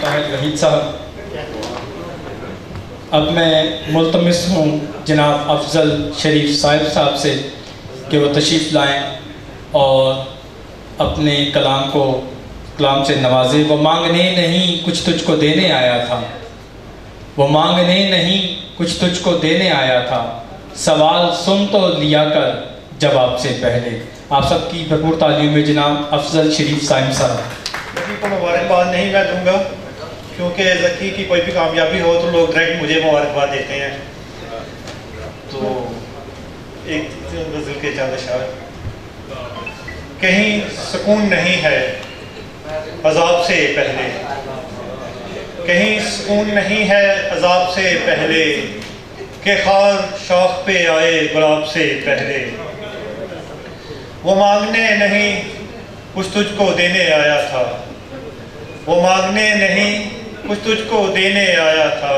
طاہر وحید صاحب، اب میں ملتمس ہوں جناب افضل شریف صاحب سے کہ وہ تشریف لائیں اور اپنے کلام سے نوازے۔ وہ مانگنے نہیں کچھ تجھ کو دینے آیا تھا، وہ مانگنے نہیں کچھ تجھ کو دینے آیا تھا، سوال سن تو لیا کر جواب سے پہلے۔ آپ سب کی بھرپور تعلیم میں جناب افضل شریف صاحب۔ ذکی کو مبارکباد نہیں میں دوں گا، کیونکہ ذکی کی کوئی بھی کامیابی ہو تو لوگ ڈائریکٹ مجھے مبارکباد دیتے ہیں۔ تو ایک غزل کے چند اشعار۔ کہیں سکون نہیں ہے عذاب سے پہلے، کہیں سکون نہیں ہے عذاب سے پہلے، کہ خار شاخ پہ آئے گلاب سے پہلے۔ وہ مانگنے نہیں کچھ تجھ کو دینے آیا تھا، وہ مانگنے نہیں کچھ تجھ کو دینے آیا تھا،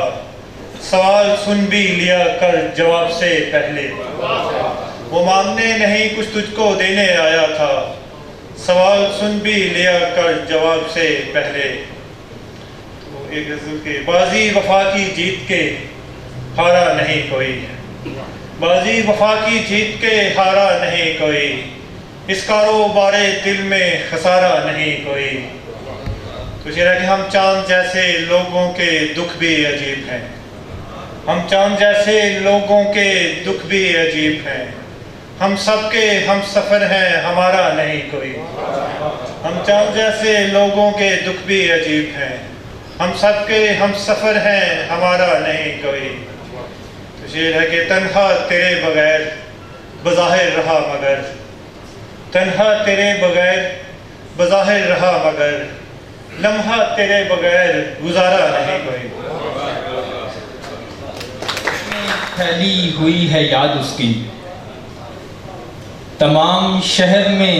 سوال سن بھی لیا کر جواب سے پہلے۔ وہ مانگنے نہیں کچھ تجھ کو دینے آیا تھا، سوال سن بھی لیا کر جواب سے پہلے۔ تو ایک غزل کے بازی وفا کی جیت کے ہارا نہیں کوئی، بازی وفا کی جیت کے ہارا نہیں کوئی، اس کاروبار دل میں خسارہ نہیں کوئی۔ تو شعر ہے کہ ہم چاند جیسے لوگوں کے دکھ بھی عجیب ہیں، ہم چاند جیسے لوگوں کے دکھ بھی عجیب ہیں، ہم سب کے ہم سفر ہیں ہمارا نہیں کوئی۔ ہم چاند جیسے لوگوں کے دکھ بھی عجیب ہیں، ہم سب کے ہم سفر ہیں ہمارا نہیں کوئی۔ تو شعر ہے کہ تنہا تیرے بغیر بظاہر رہا مگر، تنہا تیرے بغیر بظاہر رہا مگر، لمحہ تیرے بغیر گزارا نہیں کوئی۔ پھیلی ہوئی ہے یاد اس کی، تمام شہر میں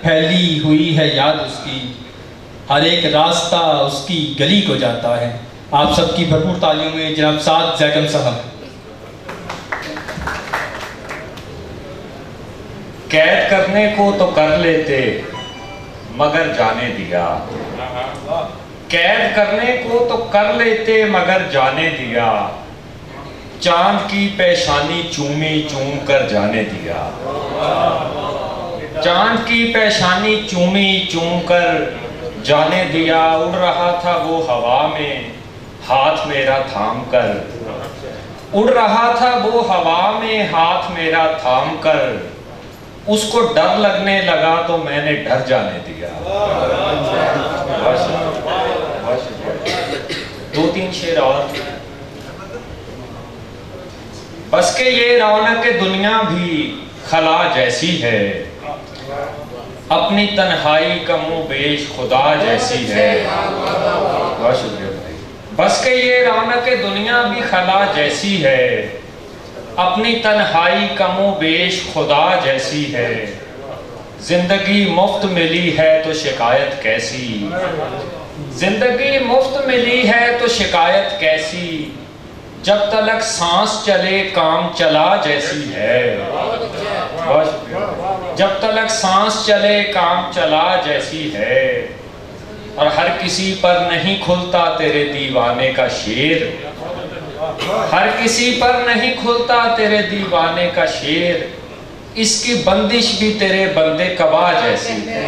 پھیلی ہوئی ہے یاد اس کی، ہر ایک راستہ اس کی گلی کو جاتا ہے۔ آپ سب کی بھرپور تعلیم میں جناب سعد زیگم صاحب۔ قید کرنے کو تو کر لیتے مگر جانے دیا، قید کرنے کو تو کر لیتے مگر جانے دیا، چاند کی پیشانی چومی چوم کر جانے دیا، چاند کی پیشانی چومی چوم کر جانے دیا، اڑ رہا تھا وہ ہوا میں ہاتھ میرا تھام کر، اڑ رہا تھا وہ ہوا میں ہاتھ میرا تھام کر، اس کو ڈر لگنے لگا تو میں نے ڈر جانے دیا۔ دو تین شعر اور۔ بس کہ یہ رونق دنیا بھی خلا جیسی ہے، اپنی تنہائی کم و بیش خدا جیسی ہے۔ بہت شکریہ بھائی۔ بس کہ یہ رونق دنیا بھی خلا جیسی ہے، اپنی تنہائی کم و بیش خدا جیسی ہے، زندگی مفت ملی ہے تو شکایت کیسی، زندگی مفت ملی ہے تو شکایت کیسی، جب تلک سانس چلے کام چلا جیسی ہے، جب تلک سانس چلے کام چلا جیسی ہے، اور ہر کسی پر نہیں کھلتا تیرے دیوانے کا شیر، ہر کسی پر نہیں کھلتا تیرے دیوانے کا شیر، اس کی بندش بھی تیرے بندے کبا جیسی ہے۔